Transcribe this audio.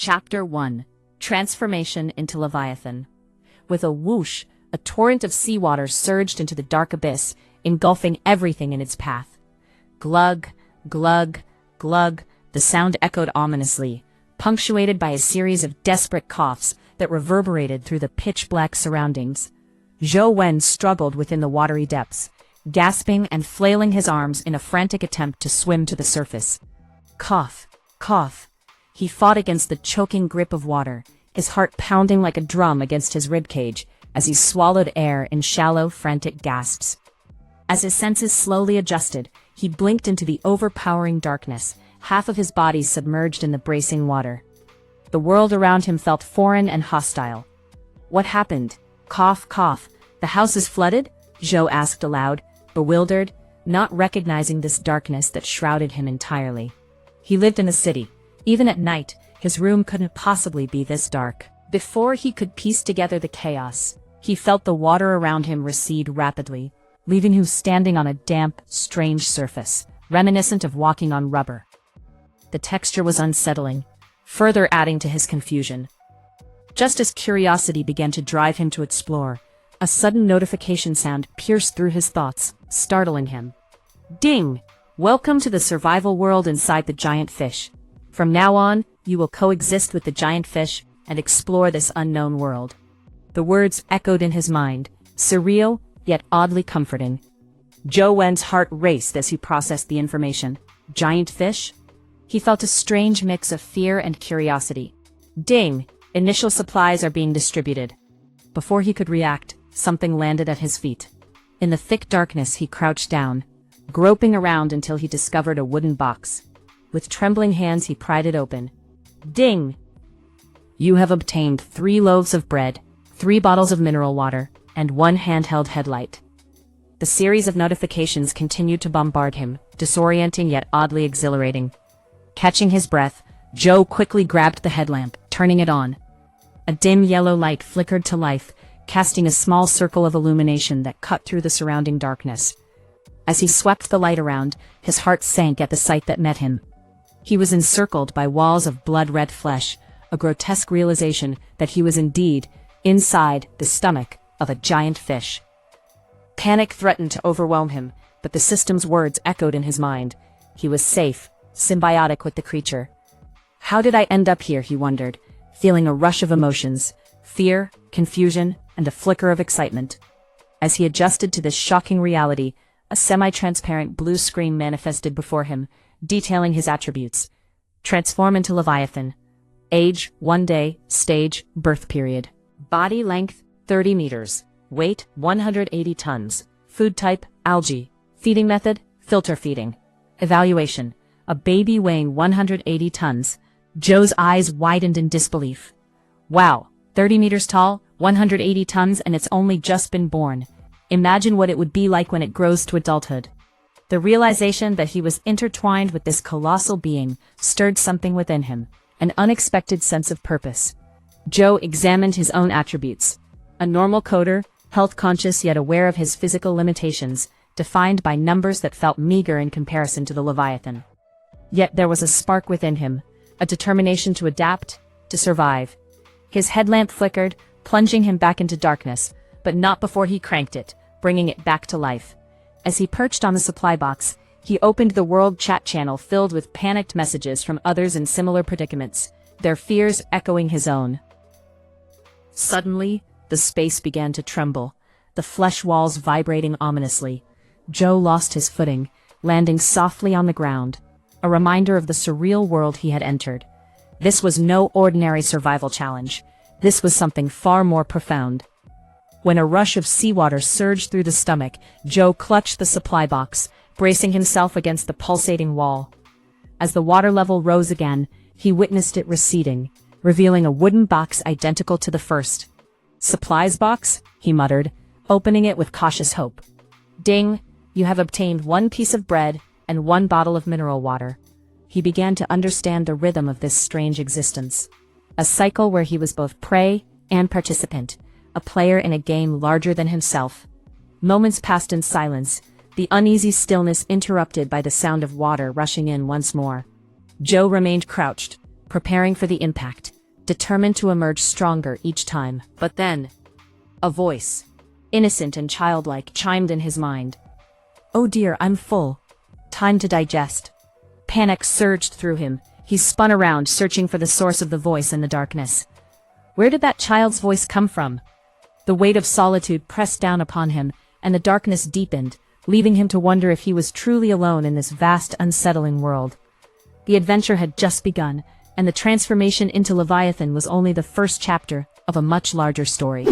Chapter 1. Transformation into Leviathan. With a whoosh, a torrent of seawater surged into the dark abyss, engulfing everything in its path. Glug, glug, glug, the sound echoed ominously, punctuated by a series of desperate coughs that reverberated through the pitch-black surroundings. Zhou Wen struggled within the watery depths, gasping and flailing his arms in a frantic attempt to swim to the surface. Cough, cough. He fought against the choking grip of water, his heart pounding like a drum against his ribcage as he swallowed air in shallow, frantic gasps. As his senses slowly adjusted, he blinked into the overpowering darkness, half of his body submerged in the bracing water. The world around him felt foreign and hostile. What happened? Cough, cough. The house is flooded? Zhou asked aloud, bewildered, not recognizing this darkness that shrouded him entirely. He lived in a city. Even at night, his room couldn't possibly be this dark. Before he could piece together the chaos, he felt the water around him recede rapidly, leaving him standing on a damp, strange surface, reminiscent of walking on rubber. The texture was unsettling, further adding to his confusion. Just as curiosity began to drive him to explore, a sudden notification sound pierced through his thoughts, startling him. Ding! Welcome to the survival world inside the giant fish. From now on, you will coexist with the giant fish and explore this unknown world. The words echoed in his mind, surreal, yet oddly comforting. Zhou Wen's heart raced as he processed the information. Giant fish? He felt a strange mix of fear and curiosity. Ding! Initial supplies are being distributed. Before he could react, something landed at his feet. In the thick darkness, he crouched down, groping around until he discovered a wooden box. With trembling hands, he pried it open. Ding! You have obtained 3 loaves of bread, 3 bottles of mineral water, and 1 handheld headlight. The series of notifications continued to bombard him, disorienting yet oddly exhilarating. Catching his breath, Zhou quickly grabbed the headlamp, turning it on. A dim yellow light flickered to life, casting a small circle of illumination that cut through the surrounding darkness. As he swept the light around, his heart sank at the sight that met him. He was encircled by walls of blood-red flesh, a grotesque realization that he was indeed inside the stomach of a giant fish. Panic threatened to overwhelm him, but the system's words echoed in his mind. He was safe, symbiotic with the creature. How did I end up here, he wondered, feeling a rush of emotions, fear, confusion, and a flicker of excitement. As he adjusted to this shocking reality, a semi-transparent blue screen manifested before him, detailing his attributes. Transform into Leviathan. Age, 1 day. Stage, birth period. Body length, 30 meters. Weight, 180 tons. Food type, algae. Feeding method, filter feeding. Evaluation, a baby weighing 180 tons. Zhou's eyes widened in disbelief. Wow, 30 meters tall, 180 tons, and it's only just been born. Imagine what it would be like when it grows to adulthood. The realization that he was intertwined with this colossal being stirred something within him, an unexpected sense of purpose. Zhou examined his own attributes. A normal coder, health-conscious yet aware of his physical limitations, defined by numbers that felt meager in comparison to the Leviathan. Yet there was a spark within him, a determination to adapt, to survive. His headlamp flickered, plunging him back into darkness, but not before he cranked it, bringing it back to life. As he perched on the supply box, he opened the world chat channel filled with panicked messages from others in similar predicaments, their fears echoing his own. Suddenly, the space began to tremble, the flesh walls vibrating ominously. Zhou lost his footing, landing softly on the ground, a reminder of the surreal world he had entered. This was no ordinary survival challenge. This was something far more profound. When a rush of seawater surged through the stomach, Zhou clutched the supply box, bracing himself against the pulsating wall. As the water level rose again, he witnessed it receding, revealing a wooden box identical to the first. Supplies box? He muttered, opening it with cautious hope. Ding! You have obtained 1 piece of bread and 1 bottle of mineral water. He began to understand the rhythm of this strange existence. A cycle where he was both prey and participant, a player in a game larger than himself. Moments passed in silence, the uneasy stillness interrupted by the sound of water rushing in once more. Zhou remained crouched, preparing for the impact. determined to emerge stronger each time. But then, a voice, innocent and childlike, chimed in his mind. "Oh dear, I'm full. Time to digest." Panic surged through him. He spun around, searching for the source of the voice in the darkness. Where did that child's voice come from? The weight of solitude pressed down upon him, and the darkness deepened, leaving him to wonder if he was truly alone in this vast, unsettling world. The adventure had just begun, and the transformation into Leviathan was only the first chapter of a much larger story.